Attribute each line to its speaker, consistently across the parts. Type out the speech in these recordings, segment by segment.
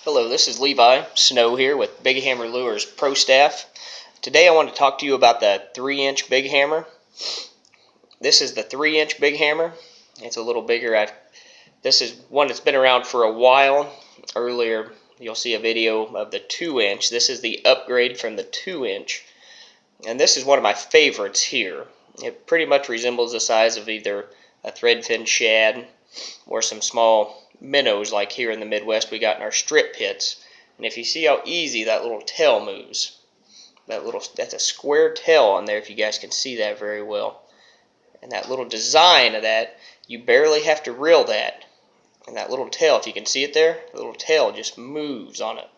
Speaker 1: Hello, this is Levi Snow here with Big Hammer Lures Pro Staff. Today I want to talk to you about the 3-inch Big Hammer. This is the 3-inch Big Hammer. It's a little bigger. This is one that's been around for a while. Earlier you'll see a video of the 2-inch. This is the upgrade from the 2-inch. And this is one of my favorites here. It pretty much resembles the size of either a threadfin shad or some small minnows like here in the Midwest we got in our strip pits. And if you see how easy that little tail moves, that's a square tail on there, if you guys can see that very well. And that little design of that, you barely have to reel that. And that little tail, if you can see it there, the little tail just moves on it.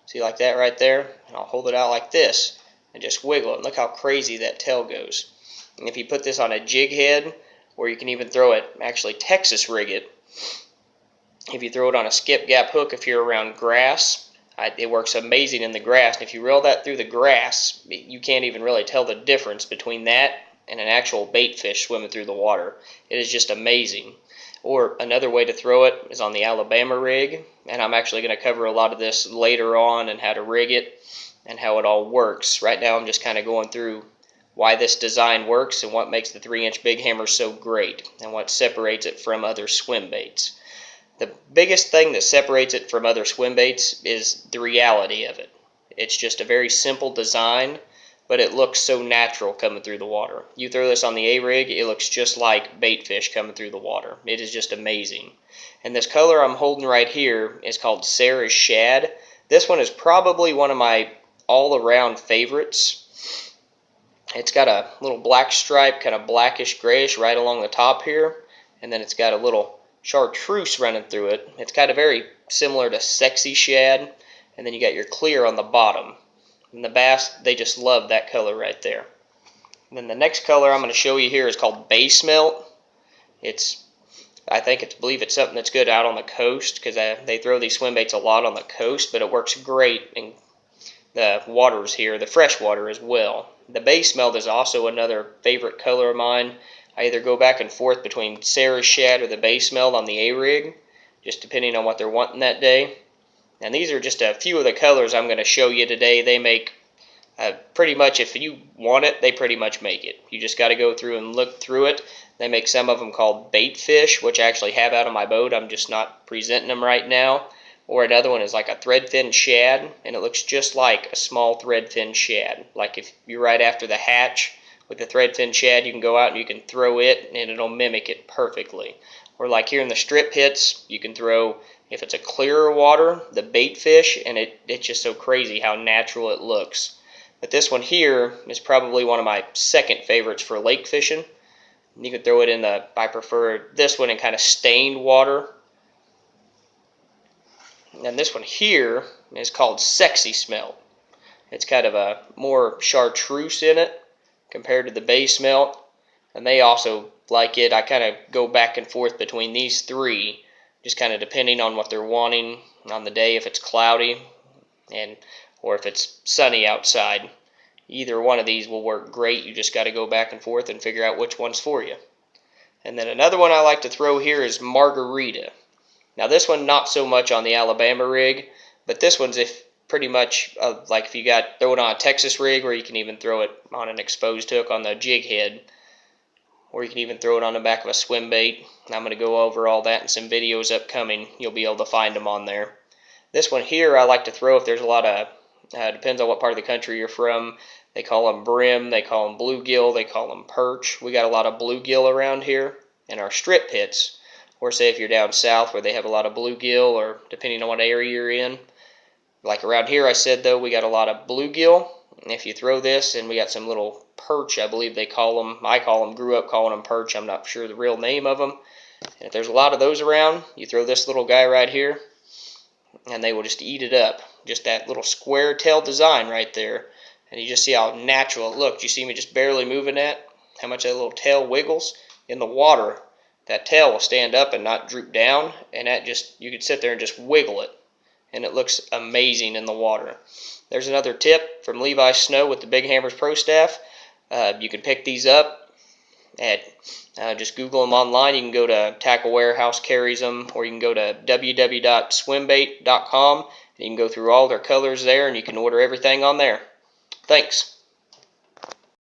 Speaker 1: See, like that right there? And I'll hold it out like this and just wiggle it. And look how crazy that tail goes. And if you put this on a jig head, or you can even throw it, actually Texas rig it. If you throw it on a skip gap hook, if you're around grass, it works amazing in the grass. And if you reel that through the grass, you can't even really tell the difference between that and an actual bait fish swimming through the water. It is just amazing. Or another way to throw it is on the Alabama rig, and I'm actually going to cover a lot of this later on and how to rig it and how it all works. Right now I'm just kind of going through why this design works and what makes the 3-inch Big Hammer so great and what separates it from other swim baits. The biggest thing that separates it from other swim baits is the reality of it. It's just a very simple design, but it looks so natural coming through the water. You throw this on the A-rig, it looks just like bait fish coming through the water. It is just amazing. And this color I'm holding right here is called Sarah's Shad. This one is probably one of my all-around favorites. It's got a little black stripe, kind of blackish grayish right along the top here, and then it's got a little chartreuse running through it. It's kind of very similar to Sexy Shad, and then you got your clear on the bottom. And the bass, they just love that color right there. And then the next color I'm going to show you here is called Base Melt. I believe it's something that's good out on the coast, because they throw these swim baits a lot on the coast, but it works great in the waters here, the fresh water as well. The Base Melt is also another favorite color of mine. I either go back and forth between Sarah's Shad or the Base Melt on the A-rig, just depending on what they're wanting that day. And these are just a few of the colors I'm going to show you today. They make pretty much, if you want it, they pretty much make it. You just got to go through and look through it. They make some of them called bait fish, which I actually have out on my boat. I'm just not presenting them right now. Or another one is like a threadfin shad, and it looks just like a small threadfin shad. Like if you're right after the hatch with the threadfin shad, you can go out and you can throw it, and it'll mimic it perfectly. Or like here in the strip pits, you can throw, if it's a clearer water, the bait fish, and it's just so crazy how natural it looks. But this one here is probably one of my second favorites for lake fishing. You can throw it in I prefer this one in kind of stained water. And this one here is called Sexy Smelt. It's kind of a more chartreuse in it compared to the Base Melt. And they also like it. I kind of go back and forth between these three, just kind of depending on what they're wanting on the day, if it's cloudy or if it's sunny outside. Either one of these will work great. You just got to go back and forth and figure out which one's for you. And then another one I like to throw here is Margarita. Now this one not so much on the Alabama rig, but this one's pretty much like if you throw it on a Texas rig, or you can even throw it on an exposed hook on the jig head, or you can even throw it on the back of a swim bait. I'm going to go over all that in some videos upcoming. You'll be able to find them on there. This one here I like to throw if there's a lot of, depends on what part of the country you're from. They call them brim, they call them bluegill, they call them perch. We got a lot of bluegill around here in our strip pits. Or say if you're down south where they have a lot of bluegill, or depending on what area you're in. Like around here I said though, we got a lot of bluegill. And if you throw this, and we got some little perch, I believe they call them. I grew up calling them perch. I'm not sure the real name of them. And if there's a lot of those around, you throw this little guy right here, and they will just eat it up. Just that little square tail design right there. And you just see how natural it looks. You see me just barely moving that? How much that little tail wiggles in the water. That tail will stand up and not droop down, and you could sit there and just wiggle it, and it looks amazing in the water. There's another tip from Levi Snow with the Big Hammers Pro Staff. You can pick these up at just Google them online. You can go to Tackle Warehouse carries them, or you can go to www.swimbait.com You can go through all their colors there, and you can order everything on there. Thanks.